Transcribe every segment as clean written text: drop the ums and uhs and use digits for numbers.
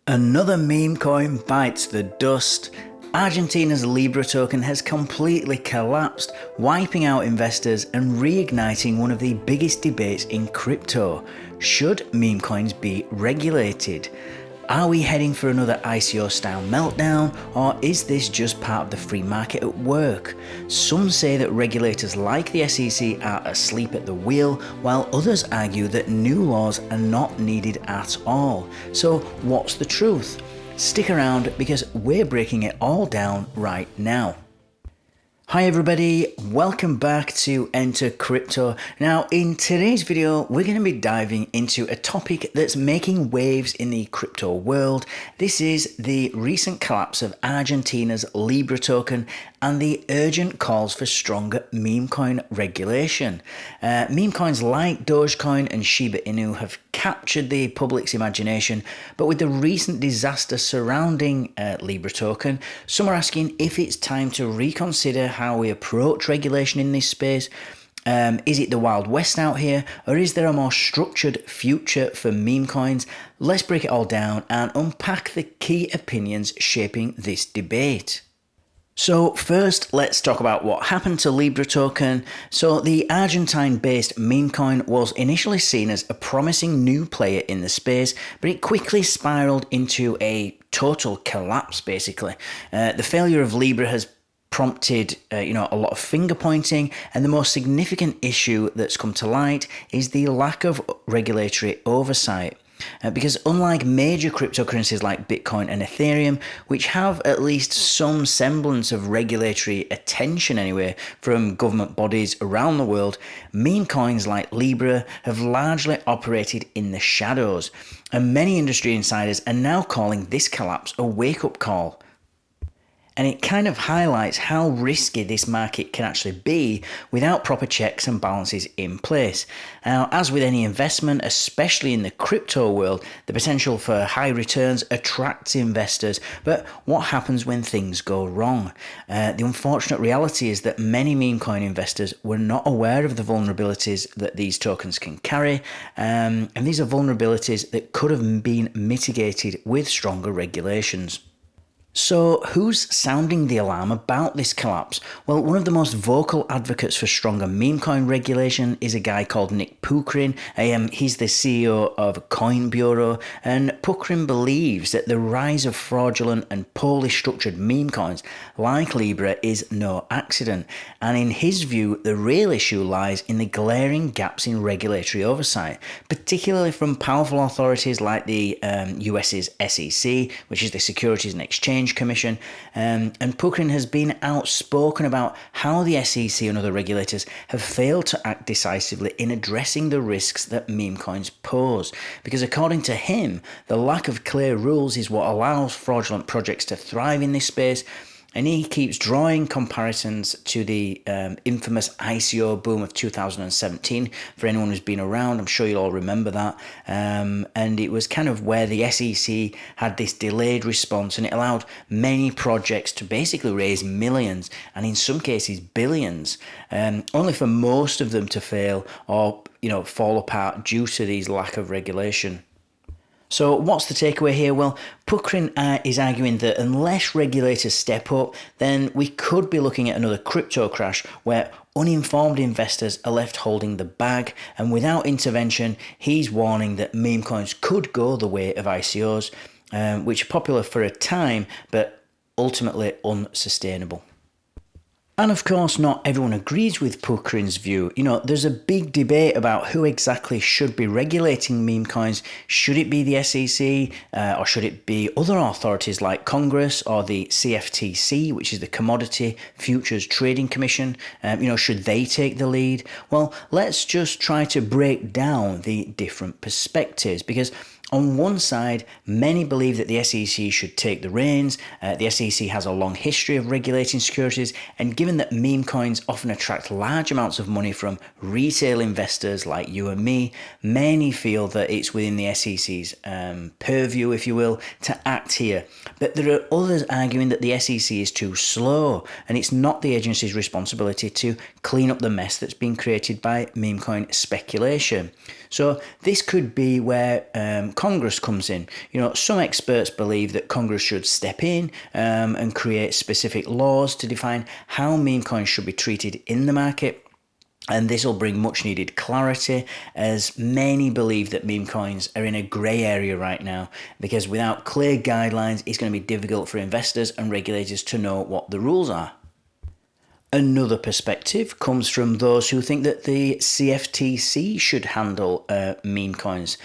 Another meme coin bites the dust. Argentina's Libra token has completely collapsed, wiping out investors and reigniting one of the biggest debates in crypto. Should meme coins be regulated? Are we heading for another ICO-style meltdown, or is this just part of the free market at work? Some say that regulators like the SEC are asleep at the wheel, while others argue that new laws are not needed at all. So what's the truth? Stick around because we're breaking it all down right now. Hi everybody, welcome back to Enter Crypto. Now in today's video we're going to be diving into a topic that's making waves in the crypto world. This is the recent collapse of Argentina's Libra token and the urgent calls for stronger meme coin regulation. Meme coins like Dogecoin and Shiba Inu have captured the public's imagination, but with the recent disaster surrounding Libra token, some are asking if it's time to reconsider how we approach regulation in this space. Is it the Wild West out here, or is there a more structured future for meme coins? Let's break it all down and unpack the key opinions shaping this debate. So first, let's talk about what happened to Libra token. So the Argentine-based meme coin was initially seen as a promising new player in the space, but it quickly spiraled into a total collapse, basically. The failure of Libra has prompted a lot of finger pointing, and the most significant issue that's come to light is the lack of regulatory oversight. Because unlike major cryptocurrencies like Bitcoin and Ethereum, which have at least some semblance of regulatory attention anyway from government bodies around the world, meme coins like Libra have largely operated in the shadows, and many industry insiders are now calling this collapse a wake-up call. And it kind of highlights how risky this market can actually be without proper checks and balances in place. Now, as with any investment, especially in the crypto world, the potential for high returns attracts investors. But what happens when things go wrong? The unfortunate reality is that many meme coin investors were not aware of the vulnerabilities that these tokens can carry. And these are vulnerabilities that could have been mitigated with stronger regulations. So who's sounding the alarm about this collapse? Well, one of the most vocal advocates for stronger meme coin regulation is a guy called Nic Puckrin. He's the CEO of Coin Bureau, and Puckrin believes that the rise of fraudulent and poorly structured meme coins like Libra is no accident. And in his view, the real issue lies in the glaring gaps in regulatory oversight, particularly from powerful authorities like the US's SEC, which is the Securities and Exchange Commission, and Perkins has been outspoken about how the SEC and other regulators have failed to act decisively in addressing the risks that meme coins pose, because according to him, the lack of clear rules is what allows fraudulent projects to thrive in this space. And he keeps drawing comparisons to the infamous ICO boom of 2017. For anyone who's been around, I'm sure you'll all remember that. And it was kind of where the SEC had this delayed response, and it allowed many projects to basically raise millions, and in some cases billions, only for most of them to fail or fall apart due to these lack of regulation. So what's the takeaway here? Well, Puckrin is arguing that unless regulators step up, then we could be looking at another crypto crash where uninformed investors are left holding the bag, and without intervention, he's warning that meme coins could go the way of ICOs, which are popular for a time, but ultimately unsustainable. And of course, not everyone agrees with Puckrin's view. There's a big debate about who exactly should be regulating meme coins. Should it be the SEC, or should it be other authorities like Congress or the CFTC, which is the Commodity Futures Trading Commission? Should they take the lead? Well, let's just try to break down the different perspectives, because on one side, many believe that the SEC should take the reins. The SEC has a long history of regulating securities, and given that meme coins often attract large amounts of money from retail investors like you and me, many feel that it's within the SEC's purview, if you will, to act here. But there are others arguing that the SEC is too slow, and it's not the agency's responsibility to clean up the mess that's been created by meme coin speculation. So this could be where Congress comes in. Some experts believe that Congress should step in and create specific laws to define how meme coins should be treated in the market. And this will bring much needed clarity, as many believe that meme coins are in a grey area right now, because without clear guidelines, it's going to be difficult for investors and regulators to know what the rules are. Another perspective comes from those who think that the CFTC should handle meme coins,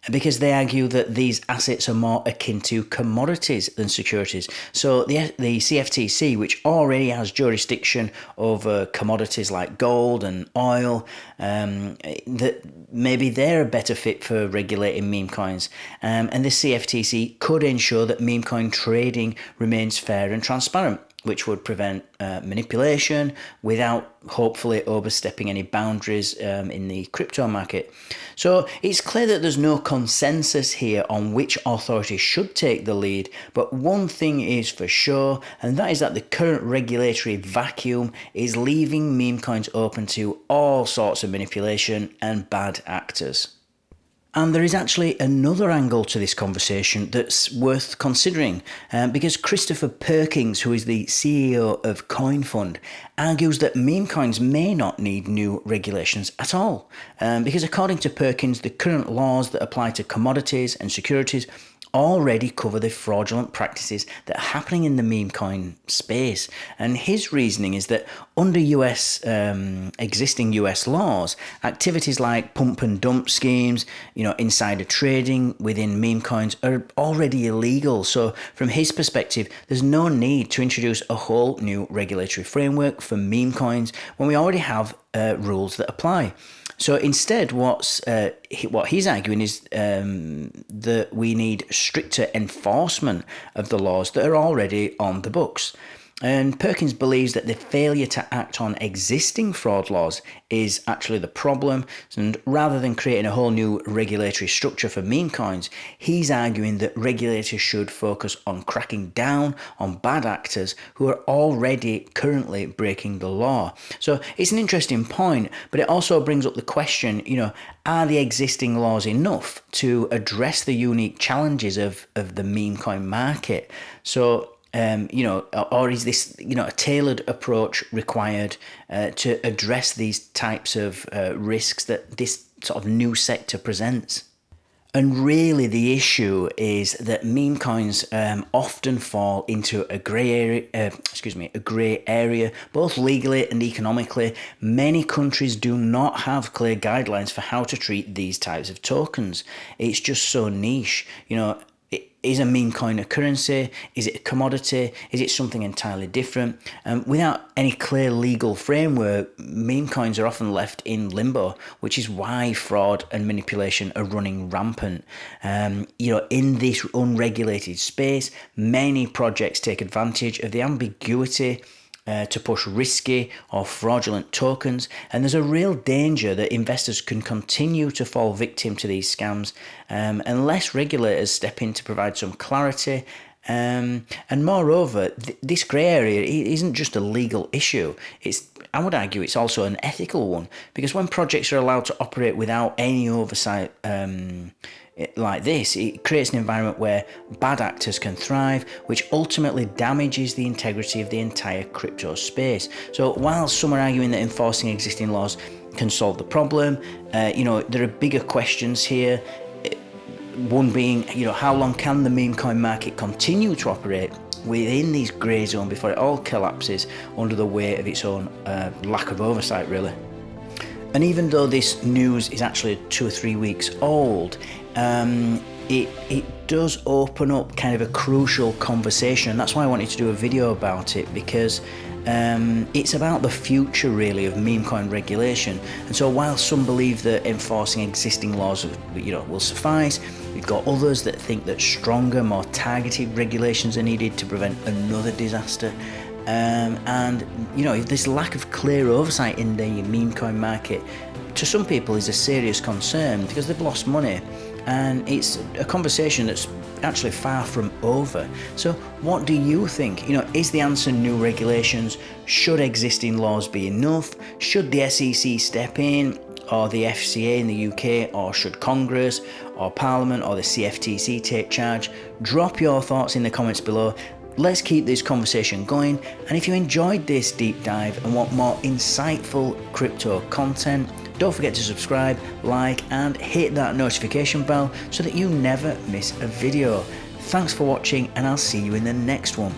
because they argue that these assets are more akin to commodities than securities. So the CFTC, which already has jurisdiction over commodities like gold and oil, that maybe they're a better fit for regulating meme coins. And the CFTC could ensure that meme coin trading remains fair and transparent, which would prevent manipulation without hopefully overstepping any boundaries in the crypto market. So it's clear that there's no consensus here on which authority should take the lead, but one thing is for sure, and that is that the current regulatory vacuum is leaving meme coins open to all sorts of manipulation and bad actors. And there is actually another angle to this conversation that's worth considering, because Christopher Perkins, who is the CEO of CoinFund, argues that meme coins may not need new regulations at all, because according to Perkins, the current laws that apply to commodities and securities already cover the fraudulent practices that are happening in the meme coin space. And his reasoning is that under existing US laws, activities like pump and dump schemes, insider trading within meme coins are already illegal. So from his perspective, there's no need to introduce a whole new regulatory framework for meme coins when we already have rules that apply. So instead, what he's arguing is that we need stricter enforcement of the laws that are already on the books. And Perkins believes that the failure to act on existing fraud laws is actually the problem. And rather than creating a whole new regulatory structure for meme coins, he's arguing that regulators should focus on cracking down on bad actors who are already currently breaking the law. So it's an interesting point, but it also brings up the question, are the existing laws enough to address the unique challenges of the meme coin market? So or is this, a tailored approach required to address these types of risks that this sort of new sector presents? And really the issue is that meme coins often fall into a grey area, both legally and economically. Many countries do not have clear guidelines for how to treat these types of tokens. It's just so niche, Is a meme coin a currency? Is it a commodity? Is it something entirely different? Without any clear legal framework, meme coins are often left in limbo, which is why fraud and manipulation are running rampant. In this unregulated space, many projects take advantage of the ambiguity to push risky or fraudulent tokens, and there's a real danger that investors can continue to fall victim to these scams unless regulators step in to provide some clarity. And moreover, this grey area isn't just a legal issue. I would argue it's also an ethical one, because when projects are allowed to operate without any oversight like this, it creates an environment where bad actors can thrive, which ultimately damages the integrity of the entire crypto space. So while some are arguing that enforcing existing laws can solve the problem, there are bigger questions here. One being, how long can the meme coin market continue to operate within these grey zone before it all collapses under the weight of its own lack of oversight, really? And even though this news is actually 2 or 3 weeks old, it does open up kind of a crucial conversation. That's why I wanted to do a video about it, because it's about the future really of meme coin regulation. And so while some believe that enforcing existing laws will suffice, we've got others that think that stronger, more targeted regulations are needed to prevent another disaster. This lack of clear oversight in the meme coin market to some people is a serious concern, because they've lost money, and it's a conversation that's actually far from over. So what do you think? Is the answer new regulations? Should existing laws be enough? Should the SEC step in? or the FCA in the UK, or should Congress or Parliament or the CFTC take charge? Drop your thoughts in the comments below. Let's keep this conversation going, and if you enjoyed this deep dive and want more insightful crypto content, don't forget to subscribe, like and hit that notification bell so that you never miss a video. Thanks for watching, and I'll see you in the next one.